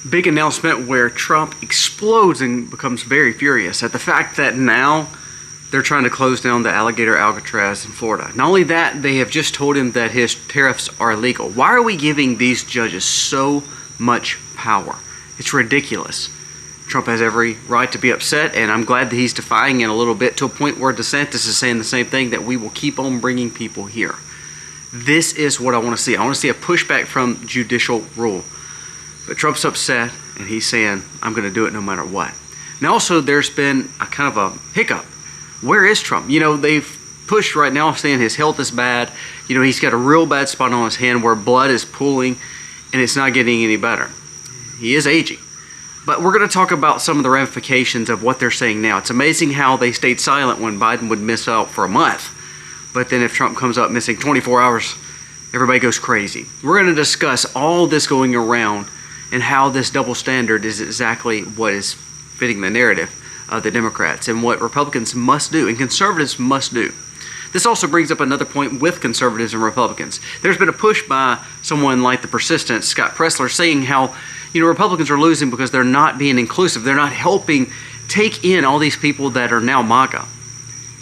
big announcement where Trump explodes and becomes very furious at the fact that now they're trying to close down the alligator Alcatraz in Florida. Not only that, they have just told him that his tariffs are illegal. Why are we giving these judges so much power? It's ridiculous. Trump has every right to be upset, and I'm glad that he's defying it a little bit to a point where DeSantis is saying the same thing, that we will keep on bringing people here. This is what I want to see. I want to see a pushback from judicial rule. But Trump's upset, and he's saying, I'm going to do it no matter what. Now also, there's been a kind of a hiccup. Where is Trump? You know, they've pushed right now saying his health is bad. You know, he's got a real bad spot on his hand where blood is pooling, and it's not getting any better. He is aging. But we're going to talk about some of the ramifications of what they're saying now. It's amazing how they stayed silent when Biden would miss out for a month. But then if Trump comes up missing 24 hours, everybody goes crazy. We're going to discuss all this going around and how this double standard is exactly what is fitting the narrative of the Democrats and what Republicans must do and conservatives must do. This also brings up another point with conservatives and Republicans. There's been a push by someone like the persistent Scott Presler saying how, you know, Republicans are losing because they're not being inclusive. They're not helping take in all these people that are now MAGA.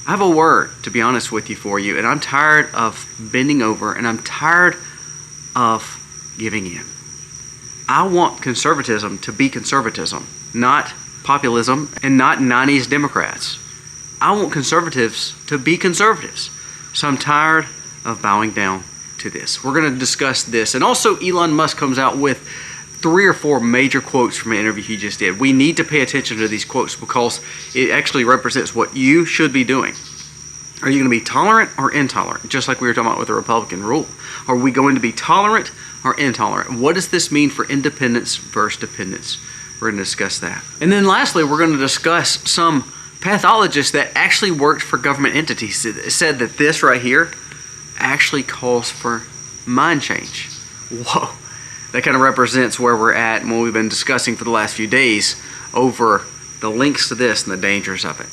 I have a word, to be honest with you, for you, and I'm tired of bending over, and I'm tired of giving in. I want conservatism to be conservatism, not populism and not 90s Democrats. I want conservatives to be conservatives. So I'm tired of bowing down to this. We're going to discuss this. And also Elon Musk comes out with 3 or 4 major quotes from an interview he just did. We need to pay attention to these quotes because it actually represents what you should be doing. Are you going to be tolerant or intolerant? Just like we were talking about with the Republican rule. Are we going to be tolerant or intolerant? What does this mean for independence versus dependence? We're going to discuss that. And then lastly, we're going to discuss some pathologists that actually worked for government entities. It said that this right here actually calls for mind change. Whoa. That kind of represents where we're at and what we've been discussing for the last few days over the links to this and the dangers of it.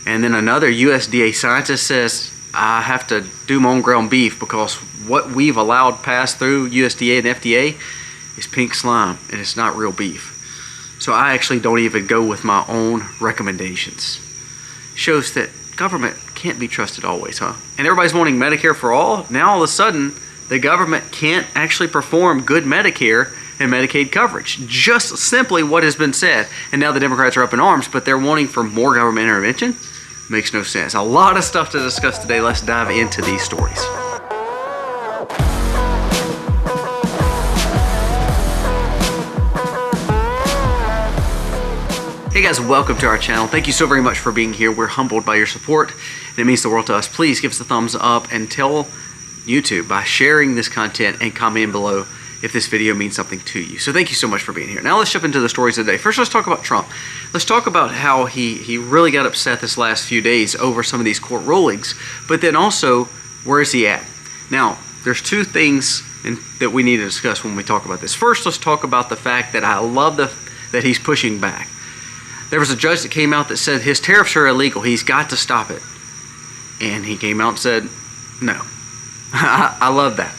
And then another USDA scientist says, I have to do my own ground beef because what we've allowed pass through USDA and FDA is pink slime and it's not real beef. So I actually don't even go with my own recommendations. Shows that government can't be trusted always, huh? And everybody's wanting Medicare for all. Now all of a sudden, the government can't actually perform good Medicare and Medicaid coverage. Just simply what has been said. And now the Democrats are up in arms, but they're wanting for more government intervention? Makes no sense. A lot of stuff to discuss today. Let's dive into these stories. Hey guys, welcome to our channel. Thank you so very much for being here. We're humbled by your support, and it means the world to us. Please give us a thumbs up and tell YouTube by sharing this content and commenting below if this video means something to you. So thank you so much for being here. Now let's jump into the stories of the day. First, let's talk about Trump. Let's talk about how he really got upset this last few days over some of these court rulings, but then also, where is he at? Now, there's 2 things that we need to discuss when we talk about this. First, let's talk about the fact that I love that he's pushing back. There was a judge that came out that said his tariffs are illegal. He's got to stop it. And he came out and said, no. I love that.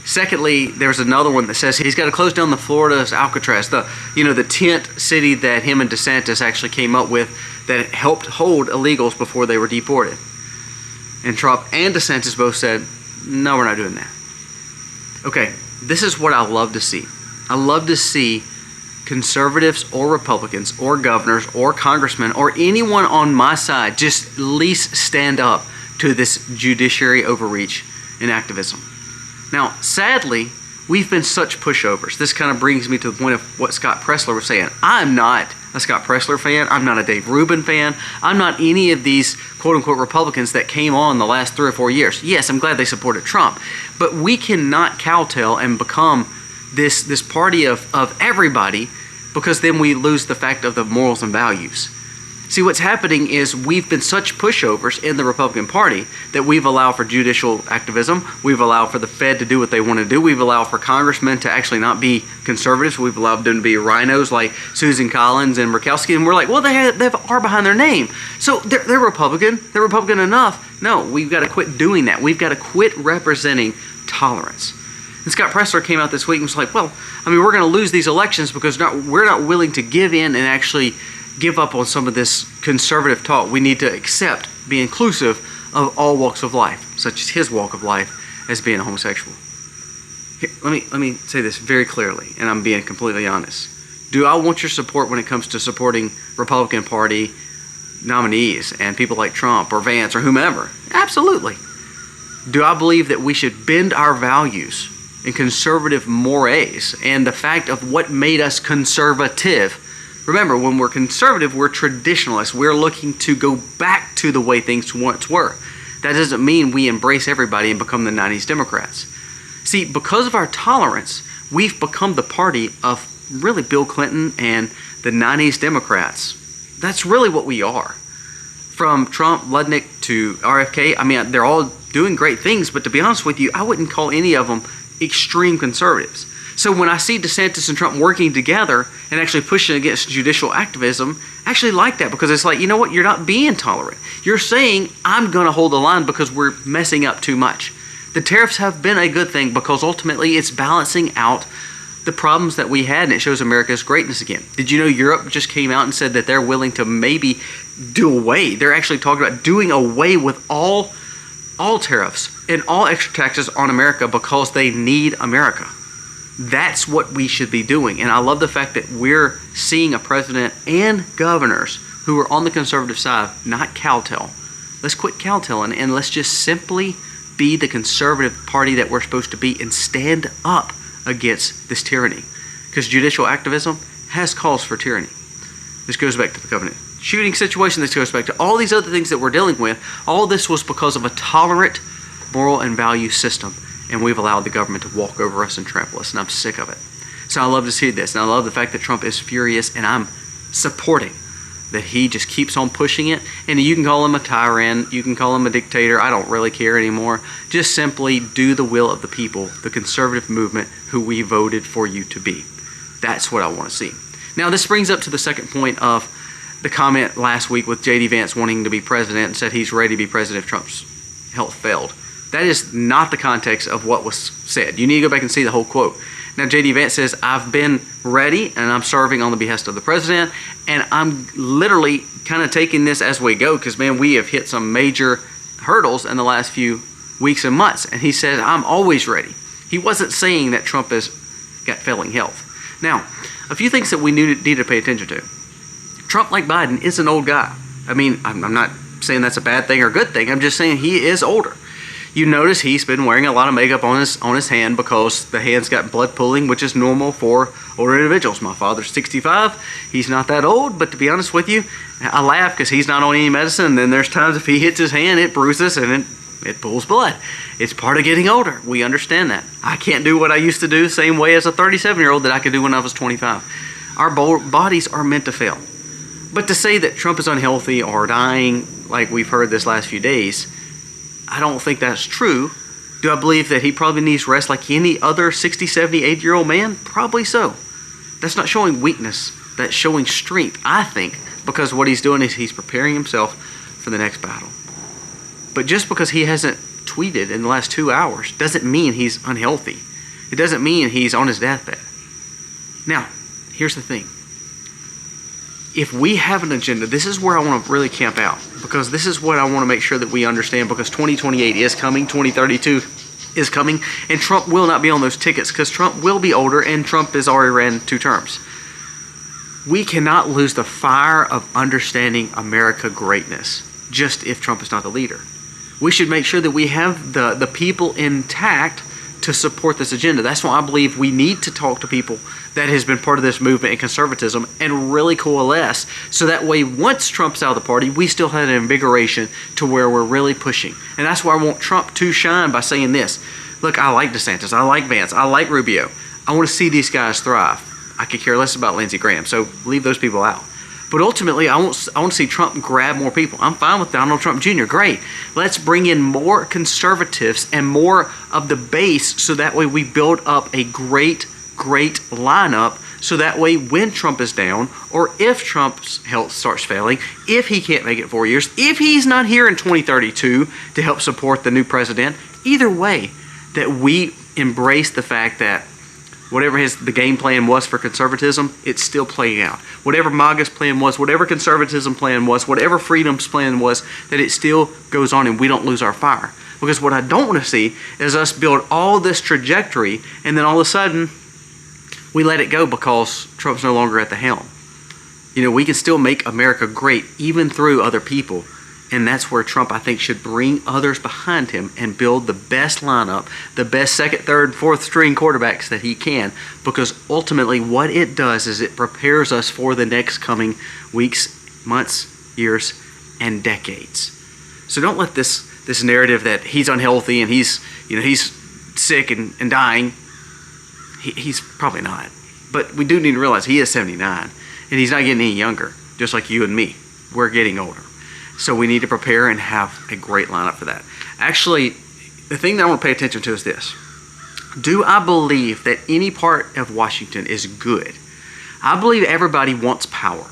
Secondly, there's another one that says he's got to close down the Florida's Alcatraz, the tent city that him and DeSantis actually came up with that helped hold illegals before they were deported. And Trump and DeSantis both said, no, we're not doing that. Okay, this is what I love to see. I love to see conservatives or Republicans or governors or congressmen or anyone on my side just at least stand up to this judiciary overreach and activism. Now, sadly, we've been such pushovers. This kind of brings me to the point of what Scott Presler was saying. I'm not a Scott Presler fan. I'm not a Dave Rubin fan. I'm not any of these quote-unquote Republicans that came on the last 3 or 4 years. Yes, I'm glad they supported Trump. But we cannot kowtow and become this party of everybody, because then we lose the fact of the morals and values. See, what's happening is we've been such pushovers in the Republican Party that we've allowed for judicial activism. We've allowed for the Fed to do what they want to do. We've allowed for congressmen to actually not be conservatives. We've allowed them to be rhinos like Susan Collins and Murkowski. And we're like, well, they have R behind their name. So they're Republican. They're Republican enough. No, we've got to quit doing that. We've got to quit representing tolerance. And Scott Presler came out this week and was like, well, I mean, we're going to lose these elections because we're not willing to give in and actually give up on some of this conservative talk. We need to accept, be inclusive of all walks of life, such as his walk of life as being a homosexual. Here, let me say this very clearly, and I'm being completely honest. Do I want your support when it comes to supporting Republican Party nominees and people like Trump or Vance or whomever? Absolutely. Do I believe that we should bend our values and conservative mores and the fact of what made us conservative? Remember, when we're conservative, we're traditionalists. We're looking to go back to the way things once were. That doesn't mean we embrace everybody and become the 90s Democrats. See, because of our tolerance, we've become the party of really Bill Clinton and the 90s Democrats. That's really what we are. From Trump, Ludnick to RFK, I mean, they're all doing great things, but to be honest with you, I wouldn't call any of them extreme conservatives. So when I see DeSantis and Trump working together and actually pushing against judicial activism, I actually like that, because it's like, you know what, you're not being tolerant. You're saying, I'm going to hold the line because we're messing up too much. The tariffs have been a good thing because ultimately it's balancing out the problems that we had, and it shows America's greatness again. Did you know Europe just came out and said that they're willing to maybe do away? They're actually talking about doing away with all tariffs and all extra taxes on America because they need America. That's what we should be doing. And I love the fact that we're seeing a president and governors who are on the conservative side not kowtow. Let's quit kowtowing and let's just simply be the conservative party that we're supposed to be and stand up against this tyranny. Because judicial activism has cause for tyranny. This goes back to the covenant shooting situation. This goes back to all these other things that we're dealing with. All this was because of a tolerant moral and value system, and we've allowed the government to walk over us and trample us, and I'm sick of it. So I love to see this, and I love the fact that Trump is furious, and I'm supporting that he just keeps on pushing it. And you can call him a tyrant, you can call him a dictator, I don't really care anymore. Just simply do the will of the people, the conservative movement who we voted for you to be. That's what I want to see. Now this brings up to the second point of the comment last week with J.D. Vance wanting to be president and said he's ready to be president if Trump's health failed. That is not the context of what was said. You need to go back and see the whole quote. Now, J.D. Vance says, I've been ready and I'm serving on the behest of the president, and I'm literally kind of taking this as we go because, man, we have hit some major hurdles in the last few weeks and months. And he says, I'm always ready. He wasn't saying that Trump has got failing health. Now, a few things that we need to pay attention to. Trump, like Biden, is an old guy. I mean, I'm not saying that's a bad thing or good thing. I'm just saying he is older. You notice he's been wearing a lot of makeup on his hand because the hand's got blood pooling, which is normal for older individuals. My father's 65. He's not that old, but to be honest with you, I laugh because he's not on any medicine. And then there's times if he hits his hand, it bruises and it pools blood. It's part of getting older. We understand that. I can't do what I used to do the same way as a 37-year-old that I could do when I was 25. Our bodies are meant to fail. But to say that Trump is unhealthy or dying, like we've heard this last few days, I don't think that's true. Do I believe that he probably needs rest like any other 60, 70, 80-year-old man? Probably so. That's not showing weakness. That's showing strength, I think, because what he's doing is he's preparing himself for the next battle. But just because he hasn't tweeted in the last 2 hours doesn't mean he's unhealthy. It doesn't mean he's on his deathbed. Now, here's the thing. If we have an agenda, this is where I want to really camp out, because this is what I want to make sure that we understand, because 2028 is coming, 2032 is coming, and Trump will not be on those tickets because Trump will be older and Trump has already ran 2 terms. We cannot lose the fire of understanding America greatness just if Trump is not the leader. We should make sure that we have the people intact to support this agenda. That's why I believe we need to talk to people that has been part of this movement and conservatism and really coalesce, so that way once Trump's out of the party, we still have an invigoration to where we're really pushing. And that's why I want Trump to shine by saying this. Look, I like DeSantis, I like Vance, I like Rubio. I want to see these guys thrive. I could care less about Lindsey Graham, so leave those people out. But ultimately, I want to see Trump grab more people. I'm fine with Donald Trump Jr. Great. Let's bring in more conservatives and more of the base, so that way we build up a great lineup, so that way when Trump is down, or if Trump's health starts failing, if he can't make it 4 years, if he's not here in 2032 to help support the new president, either way, that we embrace the fact that whatever the game plan was for conservatism, it's still playing out. Whatever MAGA's plan was, whatever conservatism plan was, whatever freedom's plan was, that it still goes on and we don't lose our fire. Because what I don't want to see is us build all this trajectory and then all of a sudden we let it go because Trump's no longer at the helm. You know, we can still make America great even through other people. And that's where Trump, I think, should bring others behind him and build the best lineup, the best second, third, fourth string quarterbacks that he can. Because ultimately what it does is it prepares us for the next coming weeks, months, years, and decades. So don't let this narrative that he's unhealthy and he's sick and dying. He's probably not. But we do need to realize he is 79 and he's not getting any younger, just like you and me. We're getting older. So we need to prepare and have a great lineup for that. Actually, the thing that I want to pay attention to is this. Do I believe that any part of Washington is good? I believe everybody wants power.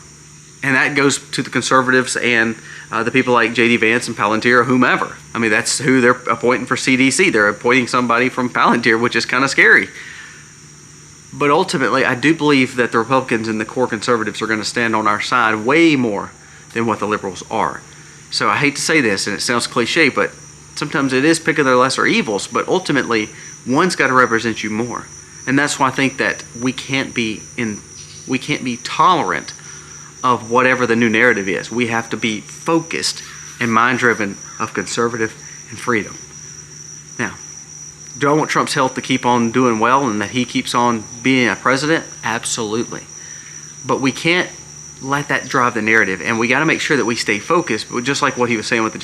And that goes to the conservatives and the people like J.D. Vance and Palantir or whomever. I mean, that's who they're appointing for CDC. They're appointing somebody from Palantir, which is kind of scary. But ultimately, I do believe that the Republicans and the core conservatives are going to stand on our side way more than what the liberals are. So I hate to say this, and it sounds cliche, but sometimes it is pick of their lesser evils, but ultimately, one's got to represent you more. And that's why I think that we can't be tolerant of whatever the new narrative is. We have to be focused and mind-driven of conservative and freedom. Now, do I want Trump's health to keep on doing well and that he keeps on being a president? Absolutely. But we can't let that drive the narrative, and we got to make sure that we stay focused. But just like what he was saying with the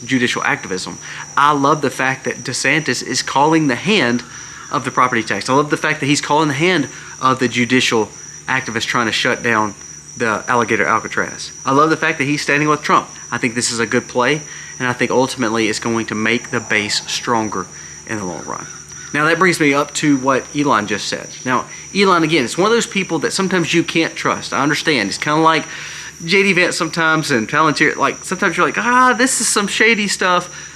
judicial activism, I love the fact that DeSantis is calling the hand of the property tax. I love the fact that he's calling the hand of the judicial activists trying to shut down the alligator Alcatraz. I love the fact that he's standing with Trump. I think this is a good play, and I think ultimately it's going to make the base stronger in the long run. Now that brings me up to what Elon just said. Now, Elon, again, it's one of those people that sometimes you can't trust. I understand. It's kind of like J.D. Vance sometimes and Palantir. Like, sometimes you're like, this is some shady stuff.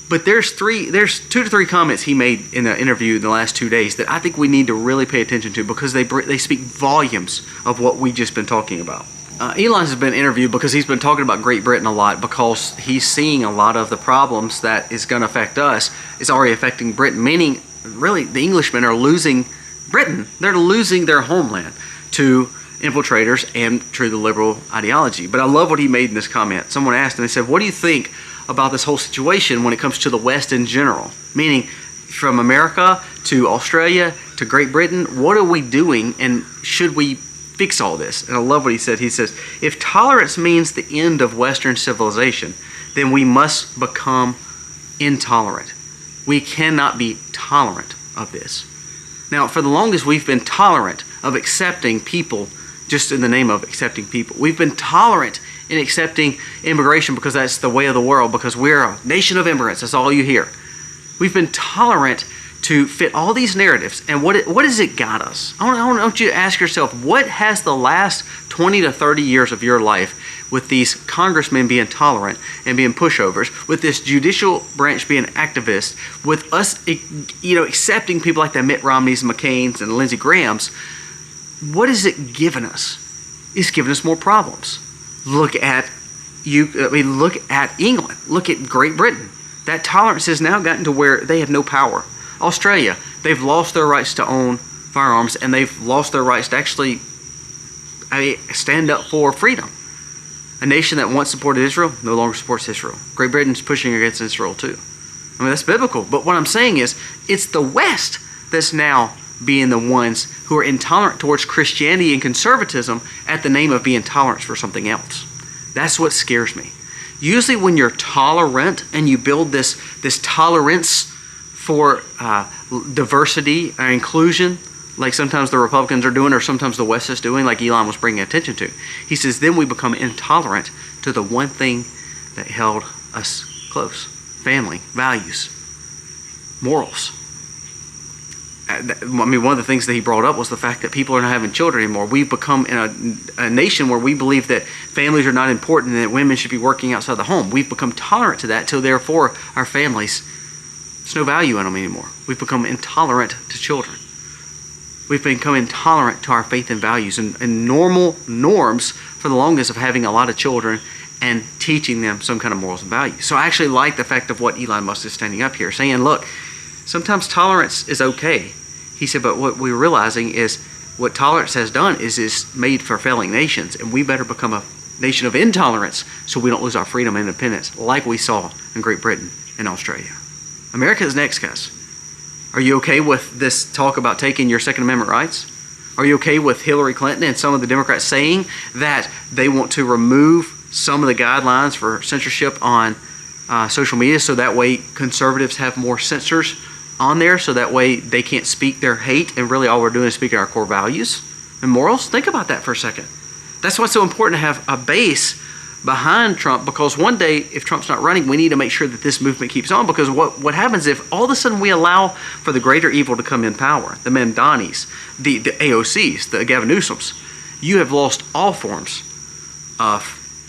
But there's 2 to 3 comments he made in the interview in the last 2 days that I think we need to really pay attention to because they speak volumes of what we just been talking about. Elon has been interviewed because he's been talking about Great Britain a lot because he's seeing a lot of the problems that is going to affect us. It's already affecting Britain, meaning really the Englishmen are losing Britain. They're losing their homeland to infiltrators and to the liberal ideology. But I love what he made in this comment. Someone asked him, they said, what do you think about this whole situation when it comes to the West in general? Meaning from America to Australia to Great Britain, what are we doing and should we fix all this? And I love what he said. He says, if tolerance means the end of Western civilization, then we must become intolerant. We cannot be tolerant of this. Now, for the longest, we've been tolerant of accepting people just in the name of accepting people. We've been tolerant in accepting immigration because that's the way of the world, because we're a nation of immigrants. That's all you hear. We've been tolerant to fit all these narratives. And what has it got us? I want you to ask yourself, what has the last 20 to 30 years of your life with these congressmen being tolerant and being pushovers, with this judicial branch being activists, with us accepting people like the Mitt Romneys and McCains and Lindsey Grahams, what has it given us? It's given us more problems. Look at England. Look at Great Britain. That tolerance has now gotten to where they have no power. Australia, they've lost their rights to own firearms, and they've lost their rights to actually stand up for freedom. A nation that once supported Israel no longer supports Israel. Great Britain's pushing against Israel too. I mean, that's biblical. But what I'm saying is, it's the West that's now being the ones who are intolerant towards Christianity and conservatism at the name of being tolerant for something else. That's what scares me. Usually when you're tolerant and you build this tolerance for diversity or inclusion, like sometimes the Republicans are doing or sometimes the West is doing, like Elon was bringing attention to. He says, then we become intolerant to the one thing that held us close. Family, values, morals. I mean, one of the things that he brought up was the fact that people are not having children anymore. We've become in a nation where we believe that families are not important and that women should be working outside the home. We've become tolerant to that, so therefore our families There's no value in them anymore. We've become intolerant to children. We've become intolerant to our faith and values and normal norms for the longest of having a lot of children and teaching them some kind of morals and values. So I actually like the fact of what Elon Musk is standing up here saying, look, sometimes tolerance is okay. He said, but what we're realizing is what tolerance has done is made for failing nations, and we better become a nation of intolerance so we don't lose our freedom and independence like we saw in Great Britain and Australia. America is next, guys. Are you okay with this talk about taking your Second Amendment rights? Are you okay with Hillary Clinton and some of the Democrats saying that they want to remove some of the guidelines for censorship on social media so that way conservatives have more censors on there so that way they can't speak their hate and really all we're doing is speaking our core values and morals? Think about that for a second. That's why it's so important to have a base behind Trump, because one day if Trump's not running, we need to make sure that this movement keeps on, because what happens if all of a sudden we allow for the greater evil to come in power, the Mamdanis, the AOCs, the Gavin Newsoms, you have lost all forms of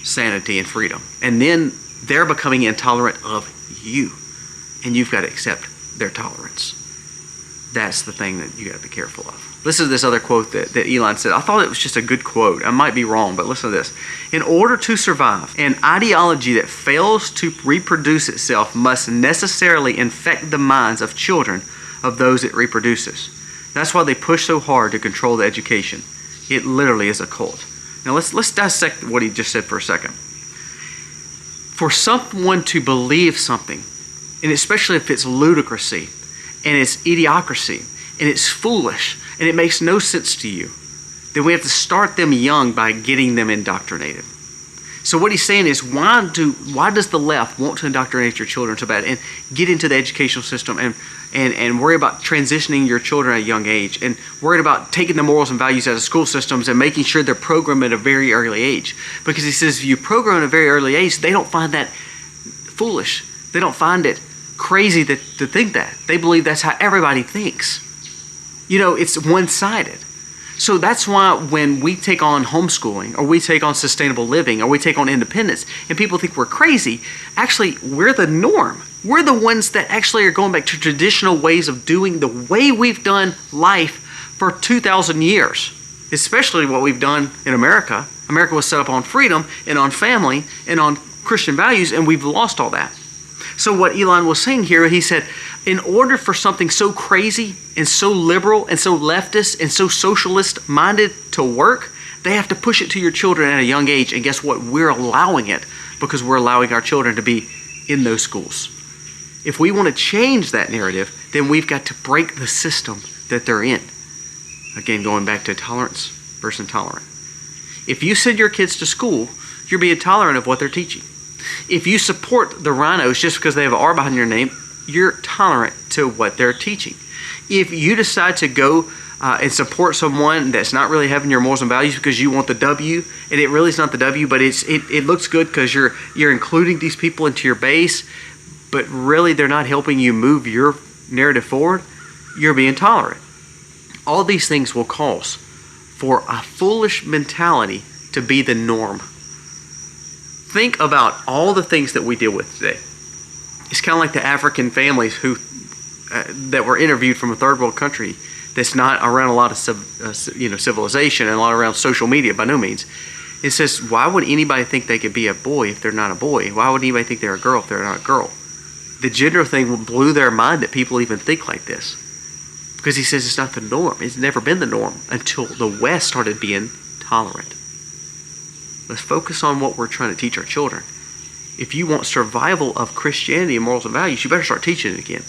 sanity and freedom, and then they're becoming intolerant of you, and you've got to accept their tolerance. That's the thing that you got to be careful of. Listen to this other quote that Elon said. I thought it was just a good quote. I might be wrong, but listen to this. In order to survive, an ideology that fails to reproduce itself must necessarily infect the minds of children of those it reproduces. That's why they push so hard to control the education. It literally is a cult. Now let's dissect what he just said for a second. For someone to believe something, and especially if it's ludicrousy, and it's idiocracy, and it's foolish, and it makes no sense to you, then we have to start them young by getting them indoctrinated. So what he's saying is, why does the left want to indoctrinate your children so bad and get into the educational system and worry about transitioning your children at a young age and worried about taking the morals and values out of school systems and making sure they're programmed at a very early age? Because he says if you program at a very early age, they don't find that foolish. They don't find it crazy to think that. They believe that's how everybody thinks. You know, it's one-sided. So that's why when we take on homeschooling or we take on sustainable living or we take on independence and people think we're crazy, actually we're the norm. We're the ones that actually are going back to traditional ways of doing the way we've done life for 2,000 years, especially what we've done in America. America was set up on freedom and on family and on Christian values, and we've lost all that. So what Elon was saying here, he said, in order for something so crazy and so liberal and so leftist and so socialist minded to work, they have to push it to your children at a young age. And guess what? We're allowing it because we're allowing our children to be in those schools. If we want to change that narrative, then we've got to break the system that they're in. Again, going back to tolerance versus intolerant. If you send your kids to school, you're being tolerant of what they're teaching. If you support the rhinos just because they have an R behind your name, you're tolerant to what they're teaching. If you decide to go and support someone that's not really having your morals and values because you want the W, and it really is not the W, but it looks good because you're including these people into your base, but really they're not helping you move your narrative forward, you're being tolerant. All these things will cause for a foolish mentality to be the norm. Think about all the things that we deal with today. It's kind of like the African families who that were interviewed from a third world country that's not around a lot of civilization and a lot around social media by no means. It says, why would anybody think they could be a boy if they're not a boy? Why would anybody think they're a girl if they're not a girl? The gender thing blew their mind that people even think like this. Because he says it's not the norm. It's never been the norm until the West started being tolerant. Let's focus on what we're trying to teach our children. If you want survival of Christianity and morals and values, you better start teaching it again.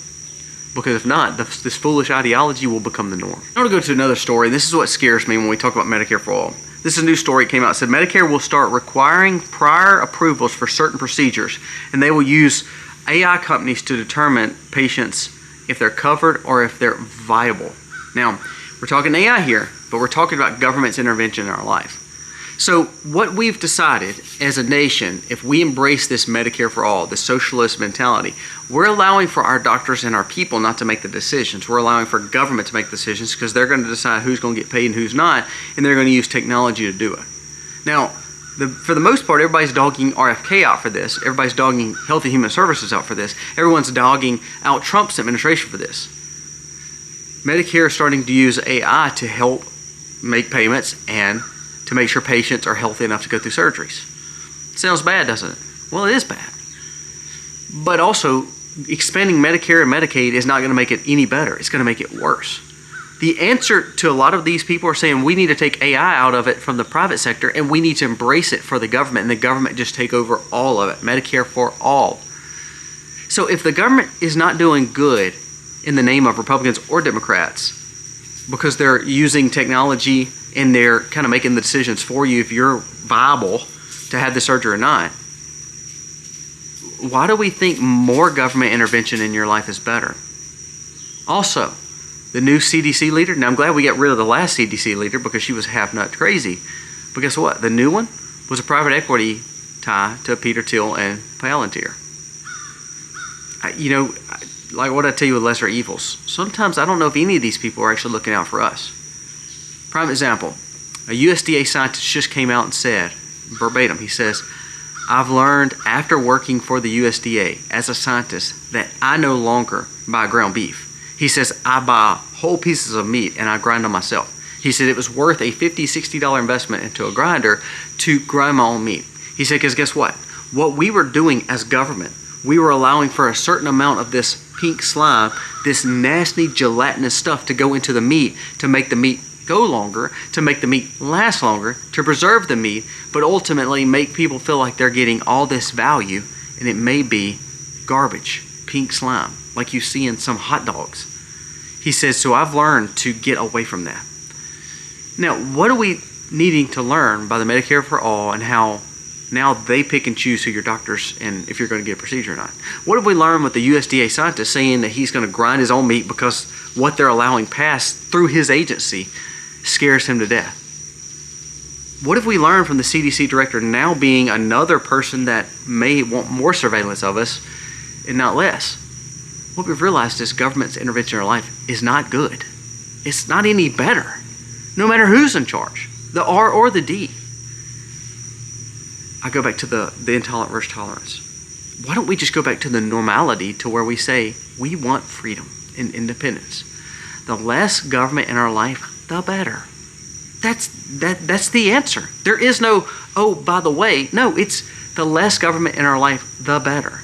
Because if not, this foolish ideology will become the norm. I want to go to another story. This is what scares me when we talk about Medicare for All. This is a new story that came out. It said Medicare will start requiring prior approvals for certain procedures, and they will use AI companies to determine patients if they're covered or if they're viable. Now, we're talking AI here, but we're talking about government's intervention in our life. So what we've decided as a nation, if we embrace this Medicare for all, the socialist mentality, we're allowing for our doctors and our people not to make the decisions. We're allowing for government to make decisions because they're going to decide who's going to get paid and who's not, and they're going to use technology to do it. Now, For the most part, everybody's dogging RFK out for this. Everybody's dogging Health and Human Services out for this. Everyone's dogging out Trump's administration for this. Medicare is starting to use AI to help make payments and to make sure patients are healthy enough to go through surgeries. Sounds bad, doesn't it? Well, it is bad. But also, expanding Medicare and Medicaid is not going to make it any better. It's going to make it worse. The answer to a lot of these people are saying we need to take AI out of it from the private sector and we need to embrace it for the government, and the government just take over all of it. Medicare for all. So if the government is not doing good in the name of Republicans or Democrats because they're using technology and they're kind of making the decisions for you if you're viable to have the surgery or not, why do we think more government intervention in your life is better? Also, the new CDC leader, now I'm glad we got rid of the last CDC leader because she was half nut crazy. But guess what? The new one was a private equity tie to Peter Thiel and Palantir. Like what I tell you with lesser evils, sometimes I don't know if any of these people are actually looking out for us. Prime example, a USDA scientist just came out and said, verbatim, he says, I've learned after working for the USDA as a scientist that I no longer buy ground beef. He says, I buy whole pieces of meat and I grind them myself. He said it was worth a $50, $60 investment into a grinder to grind my own meat. He said, because guess what? What we were doing as government, we were allowing for a certain amount of this pink slime, this nasty gelatinous stuff to go into the meat to make the meat go longer, to make the meat last longer, to preserve the meat, but ultimately make people feel like they're getting all this value, and it may be garbage, pink slime, like you see in some hot dogs. He says, so I've learned to get away from that. Now, what are we needing to learn by the Medicare for All and how now they pick and choose who your doctors and if you're going to get a procedure or not? What have we learned with the USDA scientist saying that he's going to grind his own meat because what they're allowing pass through his agency scares him to death? What have we learned from the CDC director now being another person that may want more surveillance of us and not less? What we've realized is government's intervention in our life is not good. It's not any better, no matter who's in charge, the R or the D. I go back to the intolerant versus tolerance. Why don't we just go back to the normality to where we say we want freedom and independence? The less government in our life, the better. That's the answer. There is no, oh, by the way. No, it's the less government in our life, the better.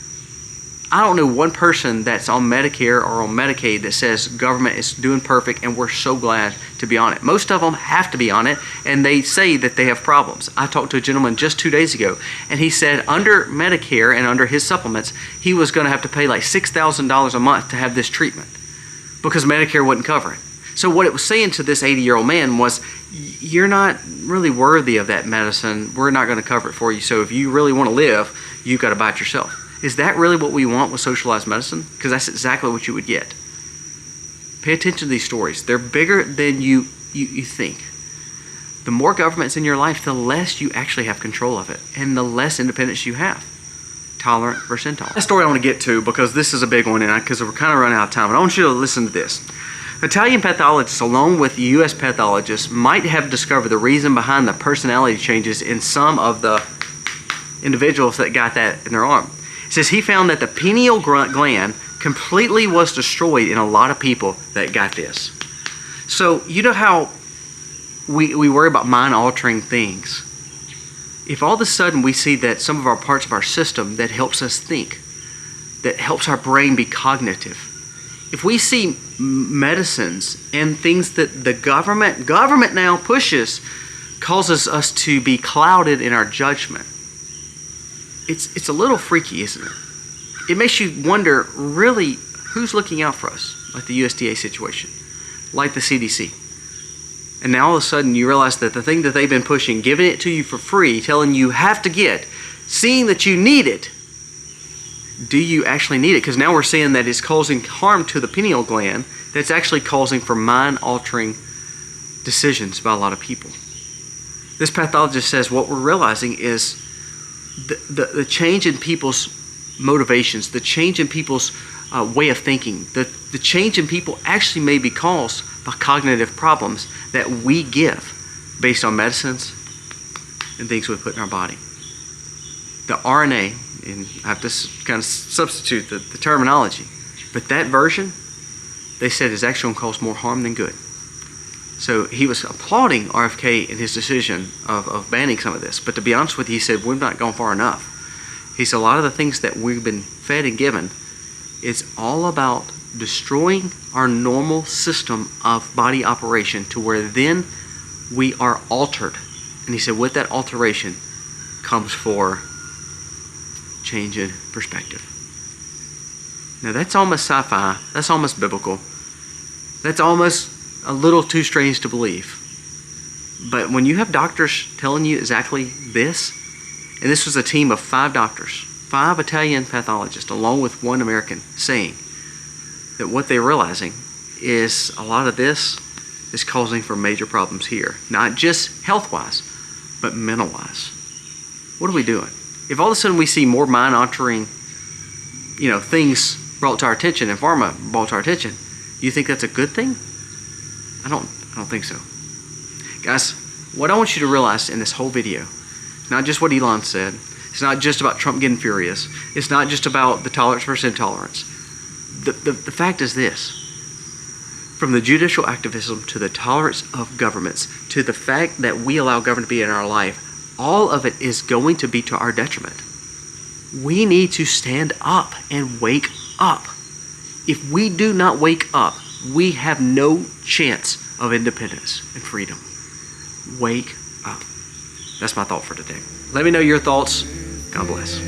I don't know one person that's on Medicare or on Medicaid that says government is doing perfect and we're so glad to be on it. Most of them have to be on it, and they say that they have problems. I talked to a gentleman just 2 days ago, and he said under Medicare and under his supplements, he was going to have to pay like $6,000 a month to have this treatment because Medicare wouldn't cover it. So what it was saying to this 80-year-old man was, you're not really worthy of that medicine. We're not going to cover it for you. So if you really want to live, you've got to buy it yourself. Is that really what we want with socialized medicine? Because that's exactly what you would get. Pay attention to these stories. They're bigger than you think. The more government's in your life, the less you actually have control of it, and the less independence you have. Tolerant versus intolerant. That's the story I want to get to because this is a big one, and because we're kind of running out of time. But I want you to listen to this. Italian pathologists, along with U.S. pathologists, might have discovered the reason behind the personality changes in some of the individuals that got that in their arm. It says he found that the pineal gland completely was destroyed in a lot of people that got this. So you know how we worry about mind-altering things. If all of a sudden we see that some of our parts of our system that helps us think, that helps our brain be cognitive, if we see medicines and things that the government now pushes, causes us to be clouded in our judgment, it's a little freaky, isn't it? It makes you wonder, really, who's looking out for us? Like the USDA situation, like the CDC. And now all of a sudden you realize that the thing that they've been pushing, giving it to you for free, telling you have to get, seeing that you need it, do you actually need it? Because now we're seeing that it's causing harm to the pineal gland that's actually causing for mind-altering decisions by a lot of people. This pathologist says what we're realizing is the change in people's motivations, the change in people's way of thinking, the change in people actually may be caused by cognitive problems that we give based on medicines and things we put in our body. The RNA, and I have to kind of substitute the terminology, but that version, they said, is actually going to cause more harm than good. So he was applauding RFK in his decision of banning some of this. But to be honest with you, he said, we've not gone far enough. He said, a lot of the things that we've been fed and given, it's all about destroying our normal system of body operation to where then we are altered. And he said, with that alteration comes for change in perspective. Now that's almost sci-fi, that's almost biblical, that's almost a little too strange to believe. But when you have doctors telling you exactly this, and this was a team of 5 doctors, 5 Italian pathologists, along with 1 American, saying that what they're realizing is a lot of this is causing for major problems here. Not just health-wise, but mental-wise. What are we doing? If all of a sudden we see more mind-altering, things brought to our attention and pharma brought to our attention, you think that's a good thing? I don't think so. Guys, what I want you to realize in this whole video, it's not just what Elon said. It's not just about Trump getting furious. It's not just about the tolerance versus intolerance. The fact is this. From the judicial activism to the tolerance of governments to the fact that we allow government to be in our life, all of it is going to be to our detriment. We need to stand up and wake up. If we do not wake up, we have no chance of independence and freedom. Wake up. That's my thought for today. Let me know your thoughts. God bless.